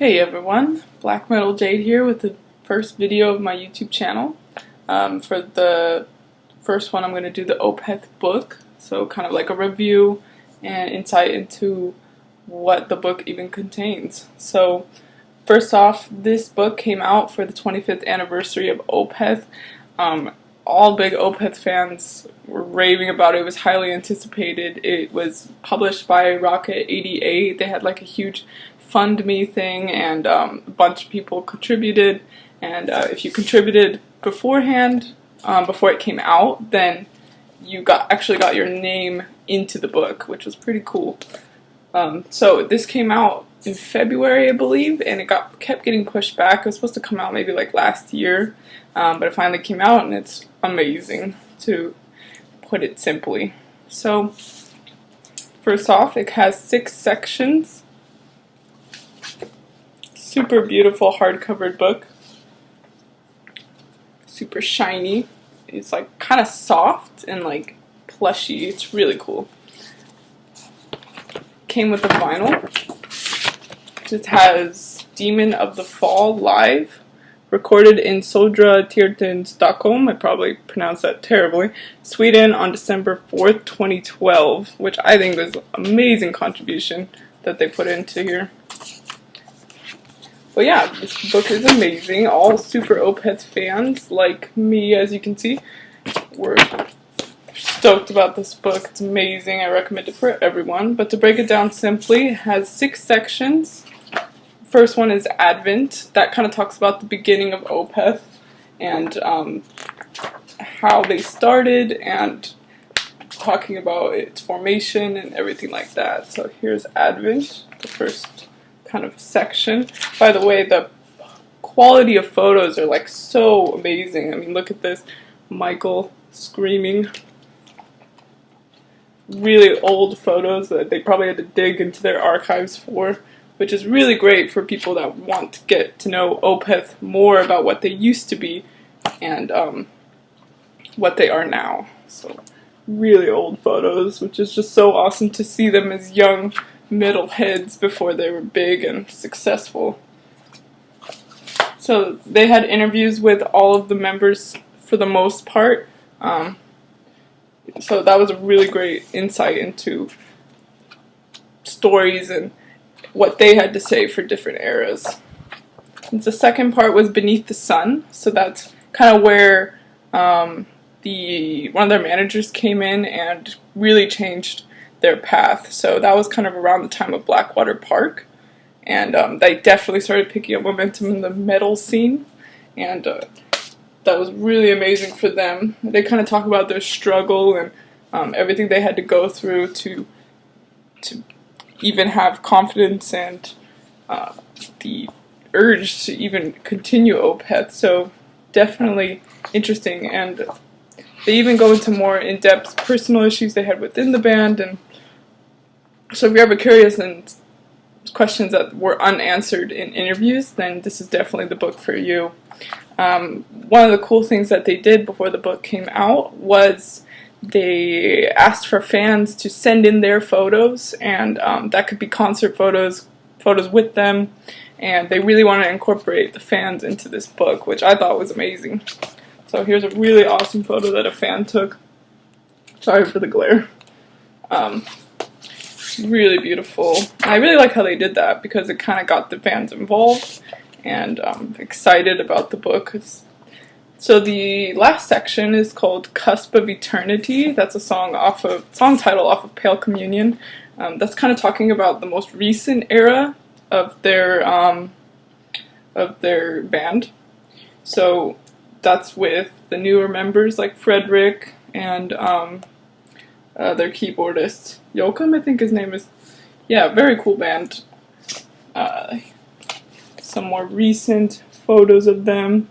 Hey everyone, Black Metal Jade here with the first video of my YouTube channel. For the first one I'm going to do the Opeth book, so kind of like a review and insight into what the book even contains. So first off, this book came out for the 25th anniversary of Opeth. All big Opeth fans were raving about it. It was highly anticipated. It was published by Rocket 88. They had like a huge fund me thing, and a bunch of people contributed, and if you contributed beforehand, before it came out, then you actually got your name into the book, which was pretty cool. So this came out in February, I believe, and it kept getting pushed back. It was supposed to come out maybe like last year, but it finally came out, and it's amazing, to put it simply. So first off, it has 6 sections. Super beautiful hardcover book. Super shiny. It's like kind of soft and like plushy. It's really cool. Came with a vinyl. It has Demon of the Fall live, recorded in Södra Teatern, Stockholm. I probably pronounced that terribly. Sweden on December 4th, 2012, which I think was an amazing contribution that they put into here. But yeah, this book is amazing. All super Opeth fans like me, as you can see, were stoked about this book. It's amazing. I recommend it for everyone. But to break it down simply, it has 6 sections. First one is Advent. That kind of talks about the beginning of Opeth and how they started, and talking about its formation and everything like that. So here's Advent, the first kind of section. By the way, the quality of photos are like so amazing. I mean, look at this. Michael screaming. Really old photos that they probably had to dig into their archives for, which is really great for people that want to get to know Opeth more about what they used to be and what they are now. So really old photos, which is just so awesome to see them as young metalheads before they were big and successful. So they had interviews with all of the members for the most part. So that was a really great insight into stories and what they had to say for different eras. And the second part was Beneath the Sun. So that's kind of where one of their managers came in and really changed their path. So that was kind of around the time of Blackwater Park, and they definitely started picking up momentum in the metal scene, and that was really amazing for them. They kind of talk about their struggle and everything they had to go through to even have confidence and the urge to even continue Opeth. So definitely interesting, and they even go into more in-depth personal issues they had within the band. And so if you're ever curious and questions that were unanswered in interviews, then this is definitely the book for you. One of the cool things that they did before the book came out was they asked for fans to send in their photos, and that could be concert photos with them, and they really want to incorporate the fans into this book, which I thought was amazing. So here's a really awesome photo that a fan took. Sorry for the glare. Really beautiful. I really like how they did that, because it kind of got the fans involved and excited about the book. So the last section is called Cusp of Eternity. That's a song title off of Pale Communion. That's kind of talking about the most recent era of their band. So that's with the newer members like Frederick and their keyboardist Joachim, I think his name is. Yeah, very cool band. Some more recent photos of them.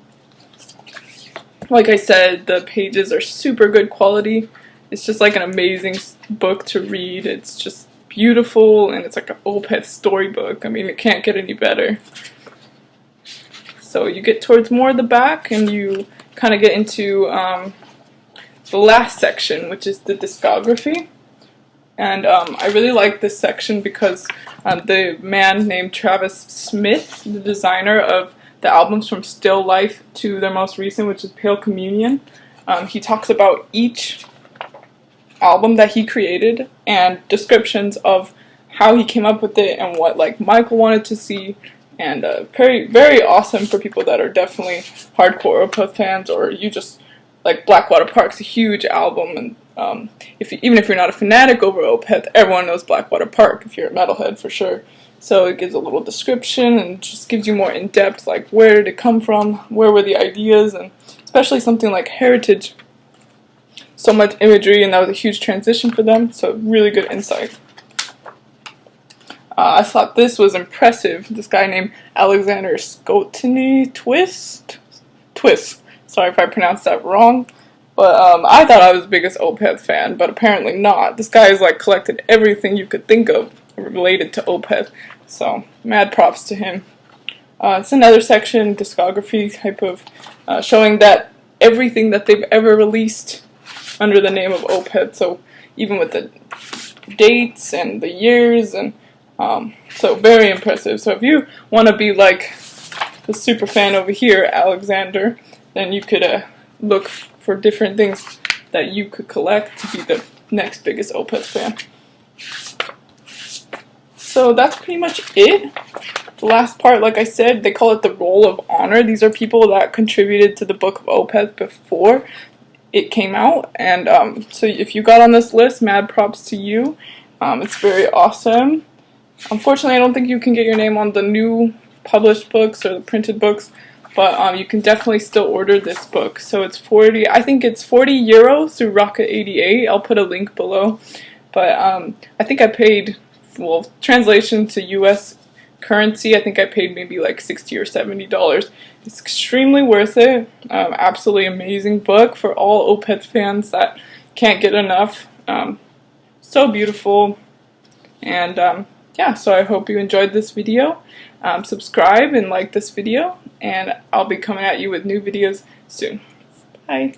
Like I said, the pages are super good quality. It's just like an amazing book to read. It's just beautiful, and it's like an Opeth storybook. I mean, it can't get any better. So you get towards more of the back, and you kind of get into the last section, which is the discography. And I really like this section because the man named Travis Smith, the designer of the albums from Still Life to their most recent, which is Pale Communion, he talks about each album that he created and descriptions of how he came up with it and what like Michael wanted to see, and very, very awesome for people that are definitely hardcore Opeth fans, or you just like Blackwater Park's a huge album, and even if you're not a fanatic over Opeth, everyone knows Blackwater Park if you're a metalhead for sure. So it gives a little description and just gives you more in depth, like where did it come from, where were the ideas, and especially something like Heritage. So much imagery, and that was a huge transition for them, so really good insight. I thought this was impressive. This guy named Alexander Scotini Twist. Sorry if I pronounced that wrong. But I thought I was the biggest Opeth fan, but apparently not. This guy has like collected everything you could think of related to Opeth, so mad props to him. It's another section, discography type of, showing that everything that they've ever released under the name of Opeth, so even with the dates and the years, and so very impressive. So if you want to be like the super fan over here, Alexander, then you could look for different things that you could collect to be the next biggest Opeth fan. So that's pretty much it. The last part, like I said, they call it the Roll of Honor. These are people that contributed to the Book of Opeth before it came out, and so if you got on this list, mad props to you. It's very awesome. Unfortunately, I don't think you can get your name on the new published books or the printed books, but you can definitely still order this book. So it's 40, I think it's 40 euros through Rocket88. I'll put a link below. But I think I paid, well, translation to US currency, I think I paid maybe like $60 or $70. It's extremely worth it. Absolutely amazing book for all Opeth fans that can't get enough. So beautiful. And yeah, so I hope you enjoyed this video. Subscribe and like this video, and I'll be coming at you with new videos soon. Bye.